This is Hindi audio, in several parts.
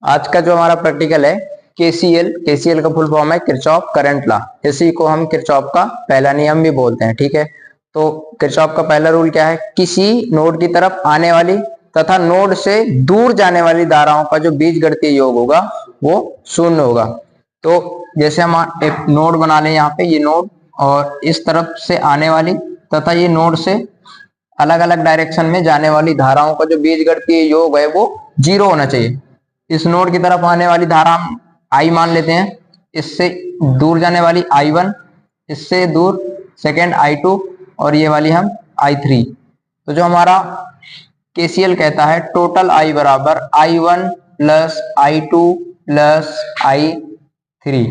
आज का जो हमारा प्रैक्टिकल है केसीएल का फुल फॉर्म है किरचॉफ करंट लॉ। इसी को हम किरचॉफ का पहला नियम भी बोलते हैं। ठीक है, तो किरचॉफ का पहला रूल क्या है? किसी नोड की तरफ आने वाली तथा नोड से दूर जाने वाली धाराओं का जो बीजगणितीय योग होगा वो शून्य होगा। तो जैसे हम एक नोड बना लें, यहाँ पे ये नोड और इस तरफ से आने वाली तथा ये नोड से अलग अलग डायरेक्शन में जाने वाली धाराओं का जो बीजगणितीय योग है वो 0 होना चाहिए। इस नोड की तरफ आने वाली धारा हम आई मान लेते हैं, इससे दूर जाने वाली I1, इससे दूर सेकेंड I2 और ये वाली हम I3। तो जो हमारा केसीएल कहता है टोटल I बराबर I1 plus I2 plus I3।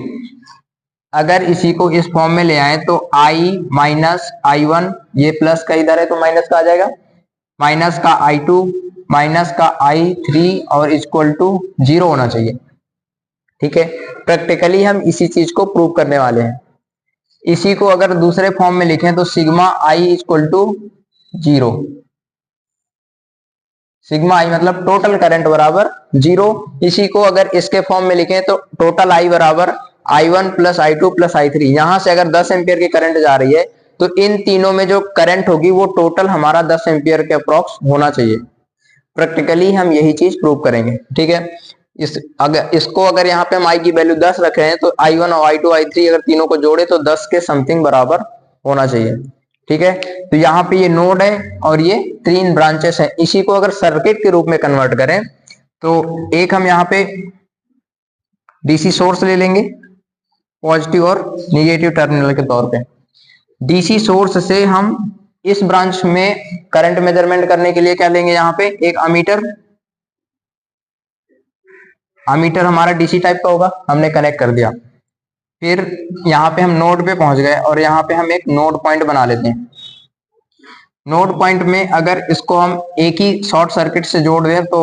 अगर इसी को इस फॉर्म में ले आए तो I माइनस I1, ये प्लस का इधर है तो माइनस का आ जाएगा, माइनस का I2 माइनस का I3 और इक्वल टू 0 होना चाहिए। ठीक है, प्रैक्टिकली हम इसी चीज को प्रूव करने वाले हैं। इसी को अगर दूसरे फॉर्म में लिखें तो sigma I equal to 0, sigma I मतलब टोटल करंट बराबर 0। इसी को अगर इसके फॉर्म में लिखें तो टोटल I बराबर I1 plus I2 plus I3। यहां से अगर 10 एम्पियर की करंट जा रही है तो इन तीनों में जो करंट होगी वो टोटल हमारा 10 एम्पियर के अप्रॉक्स होना चाहिए। प्रैक्टिकली हम यही चीज प्रूव करेंगे। ठीक है, इसको अगर यहाँ पे हम I की वैल्यू 10 रख रहे हैं तो I1 और I2 I3 अगर तीनों को जोड़े तो 10 के समथिंग बराबर होना चाहिए। ठीक है, तो यहाँ पे ये नोड है और ये 3 ब्रांचेस है। इसी को अगर सर्किट के रूप में कन्वर्ट करें तो एक हम यहाँ पे डीसी सोर्स ले लेंगे पॉजिटिव और निगेटिव टर्मिनल के तौर पे। डीसी सोर्स से हम इस ब्रांच में करंट मेजरमेंट करने के लिए क्या लेंगे? यहाँ पे एक अमीटर, अमीटर हमारा डीसी टाइप का होगा, हमने कनेक्ट कर दिया। फिर यहाँ पे हम नोड पे पहुंच गए और यहाँ पे हम एक नोड पॉइंट बना लेते हैं। नोड पॉइंट में अगर इसको हम एक ही शॉर्ट सर्किट से जोड़ दें तो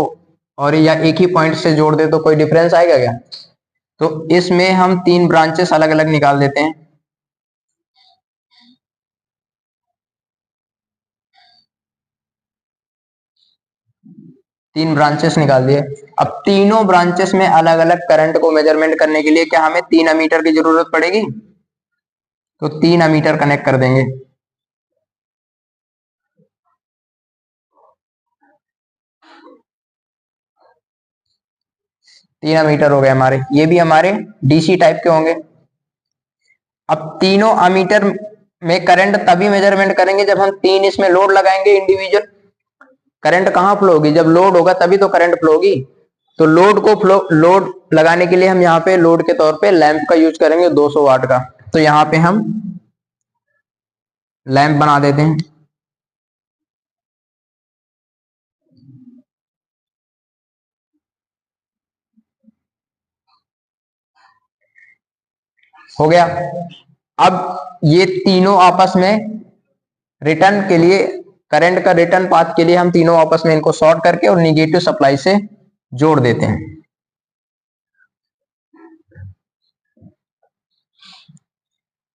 और या एक ही पॉइंट से जोड़ दें तो कोई डिफरेंस आएगा क्या? तो इसमें हम 3 ब्रांचेस अलग अलग निकाल देते हैं। तीन ब्रांचेस निकाल दिए। अब तीनों ब्रांचेस में अलग अलग करंट को मेजरमेंट करने के लिए क्या हमें 3 अमीटर की जरूरत पड़ेगी? तो 3 अमीटर कनेक्ट कर देंगे। तीन अमीटर हो गए हमारे, ये भी हमारे डीसी टाइप के होंगे। अब तीनों अमीटर में करंट तभी मेजरमेंट करेंगे जब हम 3 इसमें लोड लगाएंगे इंडिविजुअल। करंट कहां फ्लो होगी? जब लोड होगा तभी तो करंट फ्लो होगी। तो लोड लगाने के लिए हम यहाँ पे लोड के तौर पे लैंप का यूज करेंगे 200 वाट का। तो यहाँ पे हम लैंप बना देते हैं। हो गया। अब ये तीनों आपस में रिटर्न के लिए, करंट का रिटर्न पाथ के लिए हम तीनों आपस में इनको शॉर्ट करके और निगेटिव सप्लाई से जोड़ देते हैं।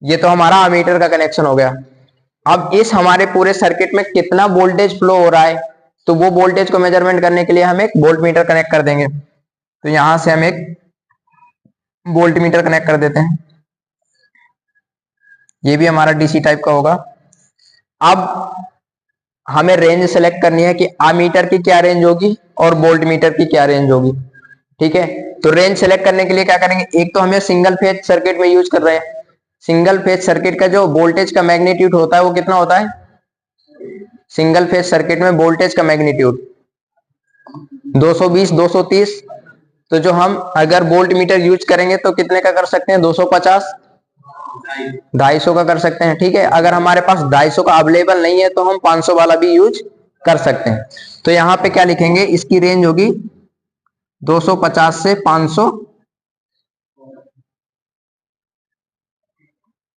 ये तो हमारा अमीटर का कनेक्शन हो गया। अब इस हमारे पूरे सर्किट में कितना वोल्टेज फ्लो हो रहा है तो वो वोल्टेज को मेजरमेंट करने के लिए हम एक वोल्ट मीटर कनेक्ट कर देंगे। तो यहां से हम एक वोल्ट मीटर कनेक्ट कर देते हैं। ये भी हमारा डीसी टाइप का होगा। अब हमें रेंज सेलेक्ट करनी है कि अमीटर की क्या रेंज होगी और वोल्ट मीटर की क्या रेंज होगी। ठीक है, तो रेंज सेलेक्ट करने के लिए क्या करेंगे? एक तो हमें सिंगल फेज सर्किट में यूज कर रहे हैं। सिंगल फेज सर्किट का जो वोल्टेज का मैग्नीट्यूड होता है वो कितना होता है? सिंगल फेज सर्किट में वोल्टेज का मैग्नीट्यूड 220 230। तो जो हम अगर वोल्ट मीटर यूज करेंगे तो कितने का कर सकते हैं? 250 250 का कर सकते हैं। ठीक है, अगर हमारे पास 250 का अवेलेबल नहीं है तो हम 500 वाला भी यूज कर सकते हैं। तो यहां पे क्या लिखेंगे? इसकी रेंज होगी 250 से 500,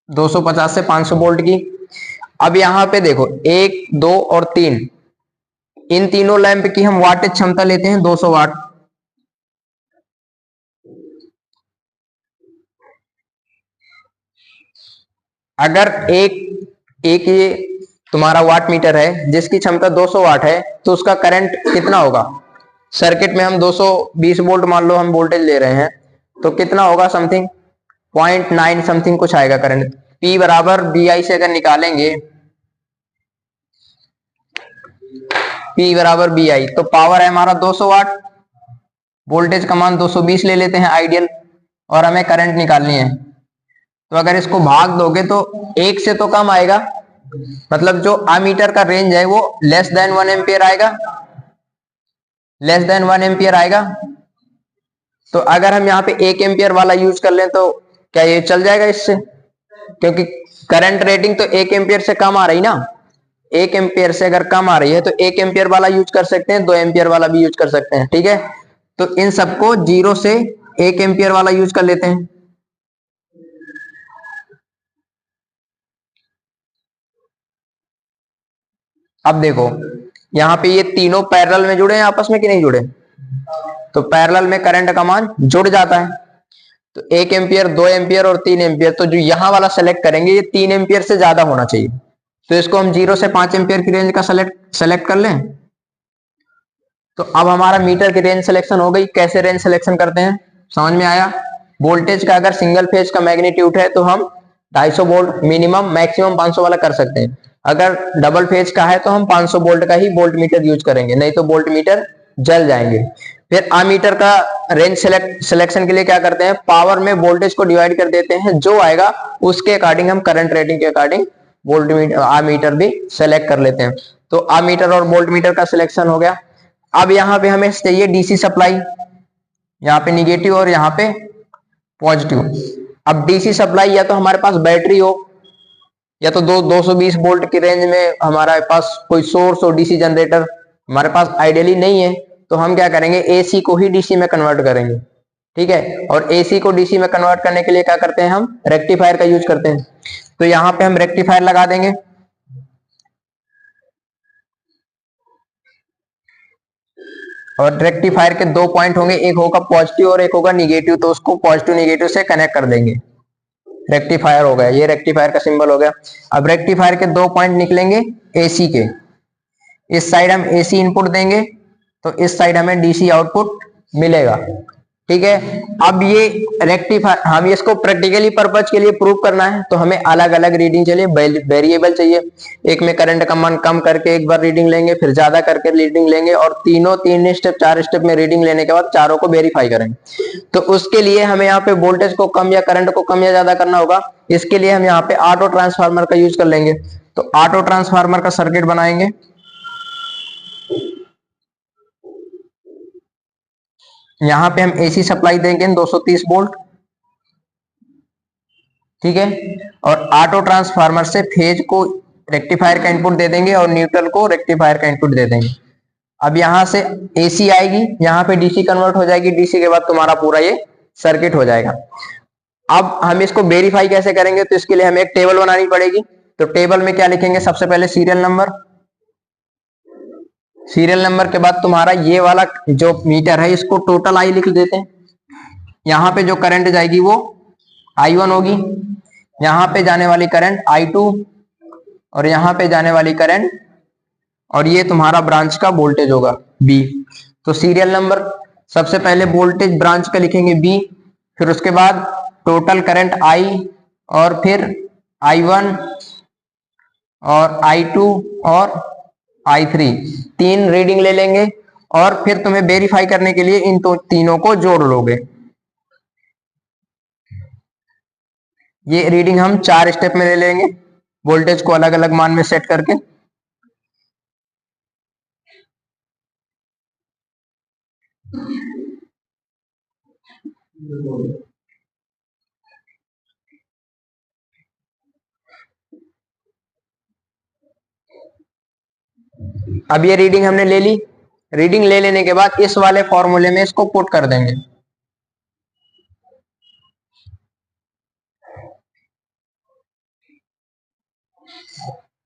250 से 500 वोल्ट की। अब यहां पे देखो 1 2 और 3, इन तीनों लैंप की हम वाटेज क्षमता लेते हैं 200 वाट। अगर एक ये तुम्हारा वाट मीटर है जिसकी क्षमता 200 वाट है तो उसका करंट कितना होगा? सर्किट में हम 220 वोल्ट मान लो हम वोल्टेज ले रहे हैं, तो कितना होगा, समथिंग 0.9 समथिंग कुछ आएगा करंट। P बराबर BI से अगर निकालेंगे, P बराबर BI, तो पावर है हमारा 200 वाट, वोल्टेज का मान 220 ले लेते हैं आइडियल, और हमें करंट निकालनी है। तो अगर इसको भाग दोगे तो 1 से तो कम आएगा, मतलब जो अमीटर का रेंज है वो लेस देन 1 एम्पियर आएगा, लेस देन 1 एम्पियर आएगा। तो अगर हम यहाँ पे 1 एम्पियर वाला यूज कर लें तो क्या ये चल जाएगा इससे, क्योंकि करंट रेटिंग तो 1 एम्पियर से कम आ रही ना, 1 एम्पियर से अगर कम आ रही है तो 1 एम्पियर वाला यूज कर सकते हैं, 2 एम्पियर वाला भी यूज कर सकते हैं, ठीक है। तो इन सबको 0 से 1 एम्पियर वाला यूज कर लेते हैं। अब देखो यहाँ पे ये तीनों पैरेलल में जुड़े हैं आपस में कि नहीं जुड़े, तो पैरेलल में करंट का मान जुड़ जाता है। तो 1 एम्पियर, 2 एम्पियर और 3 एम्पियर, तो जो यहां वाला सेलेक्ट करेंगे ये 3 एम्पियर से ज्यादा होना चाहिए, तो इसको हम 0 से 5 एम्पियर की रेंज का सेलेक्ट कर लें। तो अब हमारा मीटर की रेंज सिलेक्शन हो गई। कैसे रेंज सिलेक्शन करते हैं, समझ में आया। वोल्टेज का अगर सिंगल फेज का मैग्नीट्यूड है तो हम 250 वोल्ट मिनिमम, मैक्सिमम 500 वाला कर सकते हैं। अगर डबल फेज का है तो हम 500 वोल्ट का ही वोल्ट मीटर यूज करेंगे, नहीं तो वोल्ट मीटर जल जाएंगे। फिर अमीटर का रेंज सिलेक्शन के लिए क्या करते हैं, पावर में वोल्टेज को डिवाइड कर देते हैं, जो आएगा उसके अकॉर्डिंग हम करंट रेटिंग के अकॉर्डिंग वोल्ट मीटर अमीटर भी सेलेक्ट कर लेते हैं। तो अमीटर और वोल्ट मीटर का सिलेक्शन हो गया। अब यहाँ पे हमें चाहिए डीसी सप्लाई, यहाँ पे निगेटिव और यहाँ पे पॉजिटिव। अब डीसी सप्लाई या तो हमारे पास बैटरी हो, या तो 220 वोल्ट की रेंज में हमारे पास कोई सोर्स हो, डीसी जनरेटर हमारे पास आइडियली नहीं है, तो हम क्या करेंगे, एसी को ही डीसी में कन्वर्ट करेंगे, ठीक है। और एसी को डीसी में कन्वर्ट करने के लिए क्या करते हैं, हम रेक्टिफायर का यूज करते हैं। तो यहाँ पे हम रेक्टिफायर लगा देंगे। और रेक्टिफायर के 2 पॉइंट होंगे, एक होगा पॉजिटिव और एक होगा निगेटिव, तो उसको पॉजिटिव निगेटिव से कनेक्ट कर देंगे। रेक्टिफायर हो गया, ये रेक्टिफायर का सिंबल हो गया। अब रेक्टिफायर के 2 पॉइंट निकलेंगे एसी के, इस साइड हम एसी इनपुट देंगे तो इस साइड हमें डीसी आउटपुट मिलेगा, ठीक है। अब ये रेक्टिफायर हम इसको प्रैक्टिकली पर्पज के लिए प्रूव करना है, तो हमें अलग अलग रीडिंग चाहिए, वेरिएबल चाहिए। एक में करंट का मान कम करके एक बार रीडिंग लेंगे, फिर ज्यादा करके रीडिंग लेंगे, और तीनों 3 स्टेप 4 स्टेप में रीडिंग लेने के बाद चारों को वेरीफाई करेंगे। तो उसके लिए हमें यहाँ पे वोल्टेज को कम या करंट को कम या ज्यादा करना होगा। इसके लिए हम यहाँ पे ऑटो ट्रांसफार्मर का यूज कर लेंगे। तो ऑटो ट्रांसफार्मर का सर्किट बनाएंगे। यहां पे हम एसी सप्लाई देंगे 230 वोल्ट, ठीक है। और ऑटो ट्रांसफार्मर से फेज को रेक्टिफायर का इनपुट दे देंगे और न्यूट्रल को रेक्टिफायर का इनपुट दे देंगे। अब यहां से एसी आएगी, यहां पे डीसी कन्वर्ट हो जाएगी, डीसी के बाद तुम्हारा पूरा ये सर्किट हो जाएगा। अब हम इसको वेरीफाई कैसे करेंगे, तो इसके लिए हमें एक टेबल बनानी पड़ेगी। तो टेबल में क्या लिखेंगे, सबसे पहले सीरियल नंबर, सीरियल नंबर के बाद तुम्हारा ये वाला जो मीटर है इसको टोटल आई लिख देते हैं। यहाँ पे जो करंट जाएगी वो I1 होगी, यहाँ पे जाने वाली करंट I2, और यहाँ पे जाने वाली करंट, और ये तुम्हारा ब्रांच का वोल्टेज होगा B। तो सीरियल नंबर सबसे पहले वोल्टेज ब्रांच का लिखेंगे B, फिर उसके बाद टोटल करंट I, और फिर I1 और I2 और I3, 3 रीडिंग ले लेंगे, और फिर तुम्हें वेरीफाई करने के लिए इन तीनों को जोड़ लोगे। ये रीडिंग हम 4 स्टेप में ले लेंगे, वोल्टेज को अलग अलग मान में सेट करके। अब ये रीडिंग हमने ले ली, रीडिंग ले लेने के बाद इस वाले फॉर्मूले में इसको पुट कर देंगे।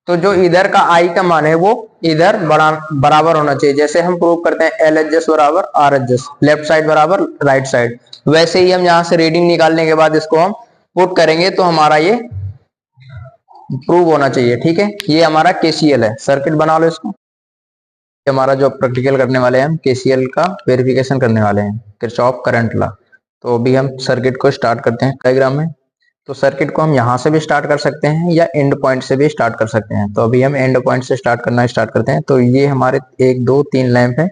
तो जो इधर का आई का मान है वो इधर बराबर होना चाहिए, जैसे हम प्रूव करते हैं एल एच एस बराबर R H S, left side बराबर राइट साइड, वैसे ही हम यहां से रीडिंग निकालने के बाद इसको हम पुट करेंगे तो हमारा ये प्रूव होना चाहिए, ठीक है। ये हमारा केसीएल है, सर्किट बना लो इसको। हमारा जो प्रैक्टिकल करने वाले हैं, हम केसीएल का वेरिफिकेशन करने वाले हैं, किरचॉफ करंट लॉ। तो अभी हम सर्किट को स्टार्ट करते हैं डायग्राम में। तो सर्किट को हम यहाँ से भी स्टार्ट कर सकते हैं या एंड पॉइंट से भी स्टार्ट कर सकते हैं। तो अभी हम एंड पॉइंट से स्टार्ट करते हैं। तो ये हमारे 1 2 3 लैंप है,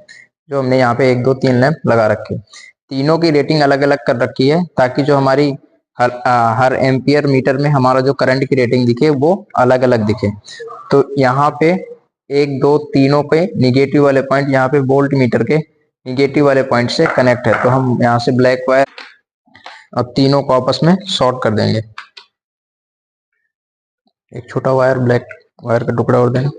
जो हमने यहाँ पे 1 2 3 लैंप लगा रखे। तीनों की रेटिंग अलग अलग कर रखी है, ताकि जो हमारी हर एम्पियर मीटर में हमारा जो करंट की रेटिंग दिखे वो अलग अलग दिखे। तो यहाँ पे 1 2 तीनों पे निगेटिव वाले पॉइंट यहाँ पे वोल्ट मीटर के निगेटिव वाले पॉइंट से कनेक्ट है। तो हम यहाँ से ब्लैक वायर अब तीनों को आपस में शॉर्ट कर देंगे। एक छोटा वायर, ब्लैक वायर का टुकड़ा और देना।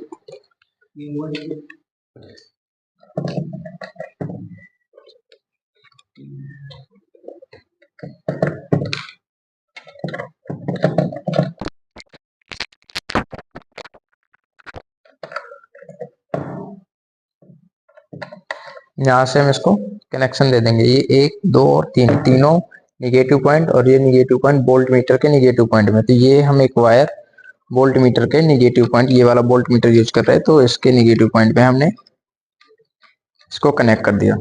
यहाँ से हम इसको कनेक्शन दे देंगे। ये 1 2 और 3 तीनों निगेटिव पॉइंट, और ये निगेटिव पॉइंट वोल्ट मीटर के निगेटिव पॉइंट में। तो ये हम एक वायर वोल्ट मीटर के निगेटिव पॉइंट, ये वाला वोल्ट मीटर यूज कर रहे हैं, तो इसके निगेटिव पॉइंट पे हमने इसको कनेक्ट कर दिया।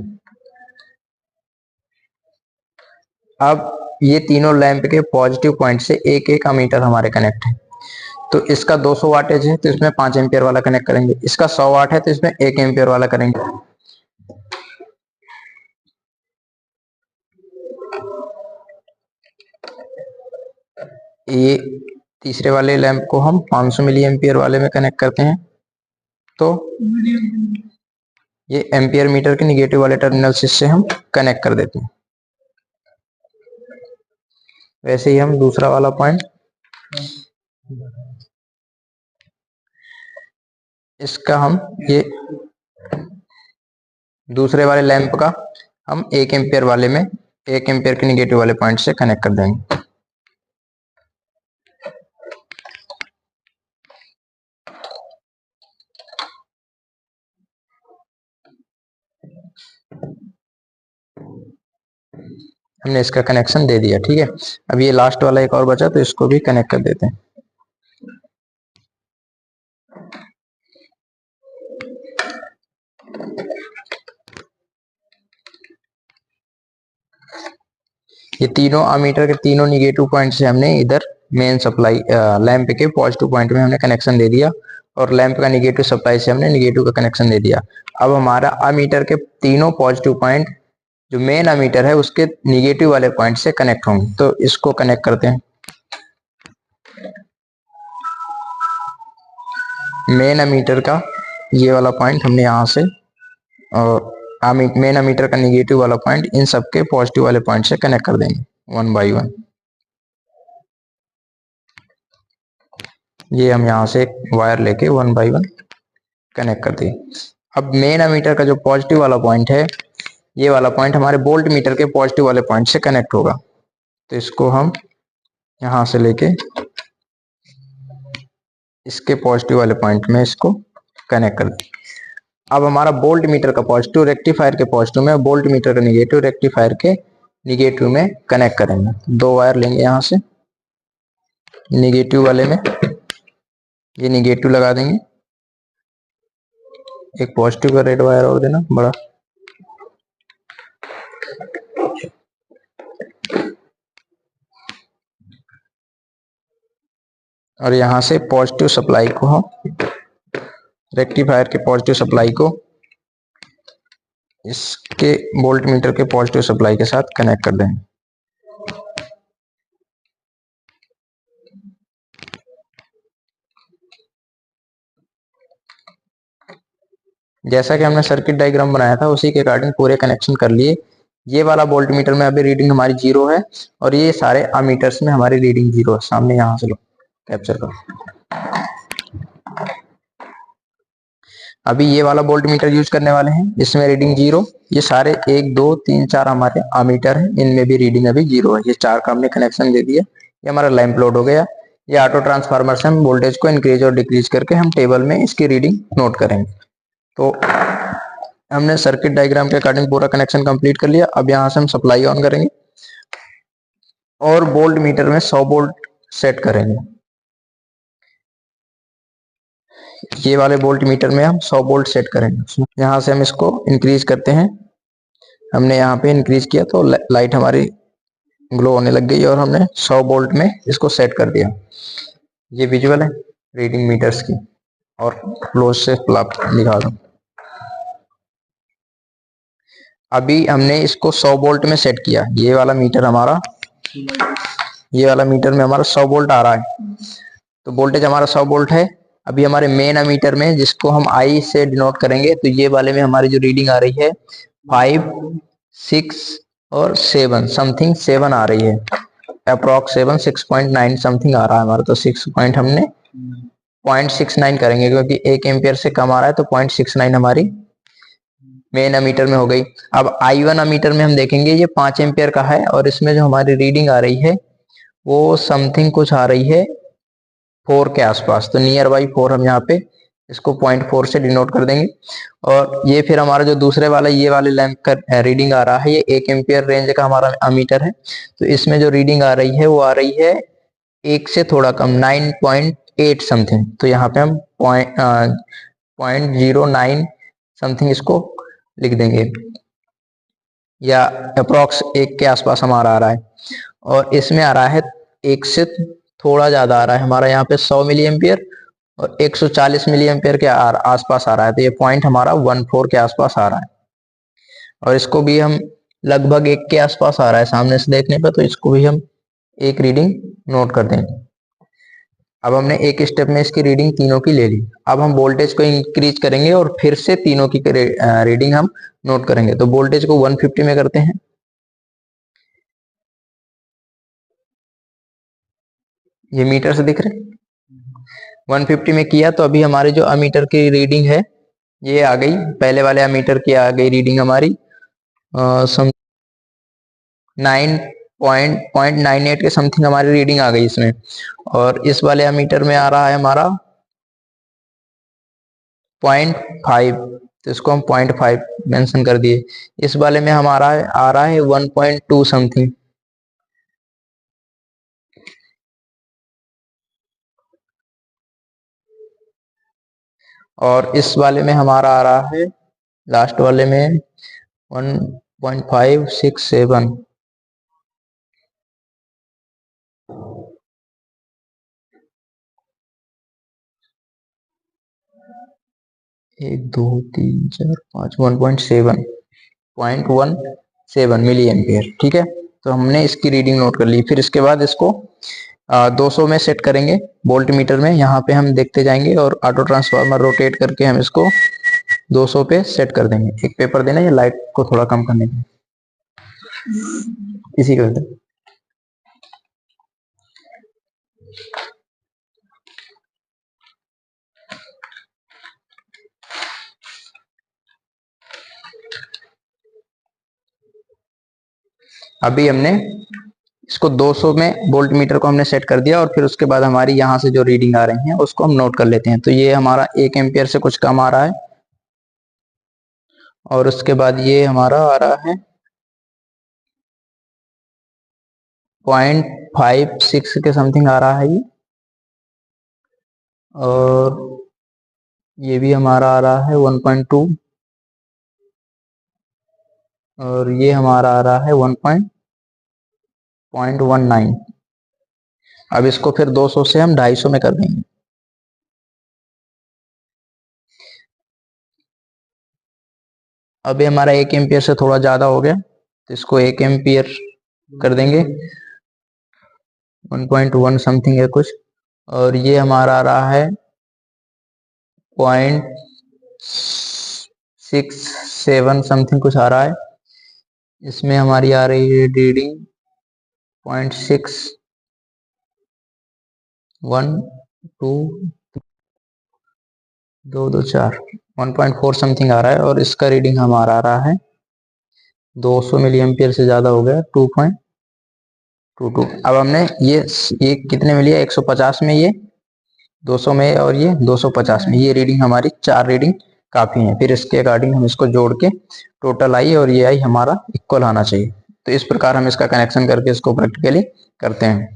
अब ये तीनों लैंप के पॉजिटिव पॉइंट से एक एक अमीटर हमारे कनेक्ट है। तो इसका 200 वाटेज है, तो इसमें 5 एम्पियर वाला कनेक्ट करेंगे। इसका 100 वाट है, तो इसमें 1 एम्पियर वाला करेंगे। ये तीसरे वाले लैंप को हम 500 मिली एम्पियर वाले में कनेक्ट करते हैं। तो ये एम्पियर मीटर के निगेटिव वाले टर्मिनल से हम कनेक्ट कर देते हैं। वैसे ही हम दूसरा वाला पॉइंट, इसका हम ये दूसरे वाले लैंप का हम 1 एम्पियर वाले में 1 एम्पियर के निगेटिव वाले पॉइंट से कनेक्ट कर देंगे। हमने इसका कनेक्शन दे दिया, ठीक है। अब ये लास्ट वाला एक और बचा, तो इसको भी कनेक्ट कर देते हैं। ये तीनों अमीटर के तीनों निगेटिव पॉइंट से हमने इधर मेन सप्लाई लैंप के पॉजिटिव पॉइंट में हमने कनेक्शन दे दिया, और लैंप का निगेटिव सप्लाई से हमने निगेटिव का कनेक्शन दे दिया। अब हमारा अमीटर के तीनों पॉजिटिव पॉइंट जो मेन अमीटर है उसके निगेटिव वाले पॉइंट से कनेक्ट होंगे। तो इसको कनेक्ट करते हैं। मेन अमीटर का ये वाला पॉइंट हमने यहाँ से, और मेन अमीटर का निगेटिव वाला पॉइंट इन सबके पॉजिटिव वाले पॉइंट से कनेक्ट कर देंगे 1 बाई 1। ये हम यहाँ से एक वायर लेके 1 बाई 1 कनेक्ट कर दिए। अब मेन अमीटर का जो पॉजिटिव वाला पॉइंट है, ये वाला पॉइंट हमारे वोल्ट मीटर के पॉजिटिव वाले पॉइंट से कनेक्ट होगा। तो इसको हम यहाँ से लेके इसके पॉजिटिव वाले पॉइंट में इसको कनेक्ट कर दें। अब हमारा वोल्ट मीटर का पॉजिटिव रेक्टिफायर के पॉजिटिव में, वोल्ट मीटर का निगेटिव रेक्टिफायर के निगेटिव में कनेक्ट करेंगे। 2 वायर लेंगे यहाँ से, निगेटिव वाले में ये निगेटिव लगा देंगे। एक पॉजिटिव का रेड वायर और देना बड़ा, और यहाँ से पॉजिटिव सप्लाई को हम रेक्टिफायर के पॉजिटिव सप्लाई को इसके वोल्ट मीटर के पॉजिटिव सप्लाई के साथ कनेक्ट कर देंगे। जैसा कि हमने सर्किट डायग्राम बनाया था उसी के अकॉर्डिंग पूरे कनेक्शन कर लिए। ये वाला वोल्ट मीटर में अभी रीडिंग हमारी 0 है, और ये सारे अमीटर्स में हमारी रीडिंग 0 है। सामने यहाँ से लो कैप्चर करो। अभी ये वाला वोल्ट मीटर यूज करने वाले हैं, इसमें रीडिंग 0। ये सारे 1 2 3 4 हमारे अमीटर हैं, इनमें भी रीडिंग अभी 0 है। ये 4 का हमने कनेक्शन दे दिया। ये हमारा लैंप लोड हो गया। ये ऑटो ट्रांसफार्मर से हम वोल्टेज को इंक्रीज और डिक्रीज करके हम टेबल में इसकी रीडिंग नोट करेंगे। तो हमने सर्किट डायग्राम के अकॉर्डिंग पूरा कनेक्शन कंप्लीट कर लिया। अब यहाँ से हम सप्लाई ऑन करेंगे और वोल्ट मीटर में 100 वोल्ट सेट करेंगे। ये वाले वोल्ट मीटर में हम 100 वोल्ट सेट करेंगे। यहाँ से हम इसको इंक्रीज करते हैं। हमने यहाँ पे इंक्रीज किया तो लाइट हमारी ग्लो होने लग गई और हमने 100 वोल्ट में इसको सेट कर दिया। ये विजुअल है रीडिंग मीटर्स की, और क्लोज से दिखा दूं। अभी हमने इसको 100 वोल्ट में सेट किया। ये वाला मीटर में हमारा 100 वोल्ट आ रहा है, तो वोल्टेज हमारा 100 वोल्ट है। अभी हमारे मेन अमीटर में, जिसको हम आई से डिनोट करेंगे, तो ये वाले में हमारी जो रीडिंग आ रही है 5, 6 और 7 समथिंग 7 आ रही है। अप्रॉक्स 7, 6.9 समथिंग आ रहा है हमारा। तो 6 पॉइंट हमने 0.69 करेंगे, क्योंकि 1 एम्पियर से कम आ रहा है, तो 0.69 हमारी मेन अमीटर में हो गई। अब I1 अमीटर में हम देखेंगे, ये 5 एम्पियर का है और इसमें जो हमारी रीडिंग आ रही है वो समथिंग कुछ आ रही है 4 के आसपास। तो नियर बाई 4 हम यहाँ पे इसको 0.4 से डिनोट कर देंगे। और ये फिर हमारा जो दूसरे वाला ये वाले लैंप का रीडिंग आ रहा है, ये 1 एम्पियर रेंज का हमारा अमीटर है। तो इसमें जो रीडिंग आ रही है वो आ रही है 1 से थोड़ा कम, 9.8 समथिंग। तो यहाँ पे हम 0.09 समथिंग इसको लिख देंगे, या अप्रोक्स 1 के आसपास हमारा आ रहा है। और इसमें आ रहा है 1 से थोड़ा ज्यादा आ रहा है हमारा, यहाँ पे 100 मिली एम्पियर और 140 मिली एम्पियर के आसपास आ रहा है। तो ये पॉइंट हमारा 14 के आसपास आ रहा है, और इसको भी हम लगभग 1 के आसपास आ रहा है सामने से देखने पर, तो इसको भी हम एक रीडिंग नोट कर देंगे। अब हमने एक स्टेप में इसकी रीडिंग तीनों की ले ली। अब हम वोल्टेज को इंक्रीज करेंगे और फिर से तीनों की रीडिंग हम नोट करेंगे। तो वोल्टेज को 150 में करते हैं। ये मीटर से दिख रहे 150 में किया, तो अभी हमारी जो अमीटर की रीडिंग है ये आ गई। पहले वाले अमीटर की आ गई रीडिंग हमारी 9.98 के समथिंग हमारी रीडिंग आ गई इसमें। और इस वाले अमीटर में आ रहा है हमारा 0.5, तो इसको हम 0.5 मेंशन कर दिए। इस वाले में हमारा आ रहा है 1.2 समथिंग। और इस वाले में हमारा आ रहा है लास्ट वाले में 1.567। 1 2 3 4 5 1.7 मिली एम्पियर। ठीक है, तो हमने इसकी रीडिंग नोट कर ली। फिर इसके बाद इसको 200 में सेट करेंगे वोल्ट मीटर में। यहाँ पे हम देखते जाएंगे और ऑटो ट्रांसफार्मर रोटेट करके हम इसको 200 पे सेट कर देंगे। एक पेपर देना ये लाइट को थोड़ा कम करने के, इसी कर दे। अभी हमने इसको 200 में वोल्ट मीटर को हमने सेट कर दिया, और फिर उसके बाद हमारी यहाँ से जो रीडिंग आ रही है उसको हम नोट कर लेते हैं। तो ये हमारा 1 एम्पियर से कुछ कम आ रहा है, और उसके बाद ये हमारा आ रहा है 0.56 के समथिंग आ रहा है ये। और ये भी हमारा आ रहा है 1.2, और ये हमारा आ रहा है 1.19। अब इसको फिर 200 से हम 250 में कर देंगे। अभी हमारा 1 एम्पियर से थोड़ा ज्यादा हो गया, तो इसको 1 एम्पियर कर देंगे। 1.1 समथिंग है कुछ, और ये हमारा आ रहा है 0.67 समथिंग कुछ आ रहा है। इसमें हमारी आ रही है रीडिंग 0.61 2 2 2 4 1.4 समथिंग आ रहा है। और इसका रीडिंग हमारा आ रहा है 200 मिली एम्पियर से ज्यादा हो गया, 2.22। अब हमने ये कितने में लिया, 150 में, ये 200 में, और ये 250 में। ये रीडिंग हमारी 4 रीडिंग काफी है। फिर इसके अकॉर्डिंग हम इसको जोड़ के टोटल आई और ये आई हमारा इक्वल आना चाहिए। तो इस प्रकार हम इसका कनेक्शन करके इसको प्रैक्टिकली करते हैं।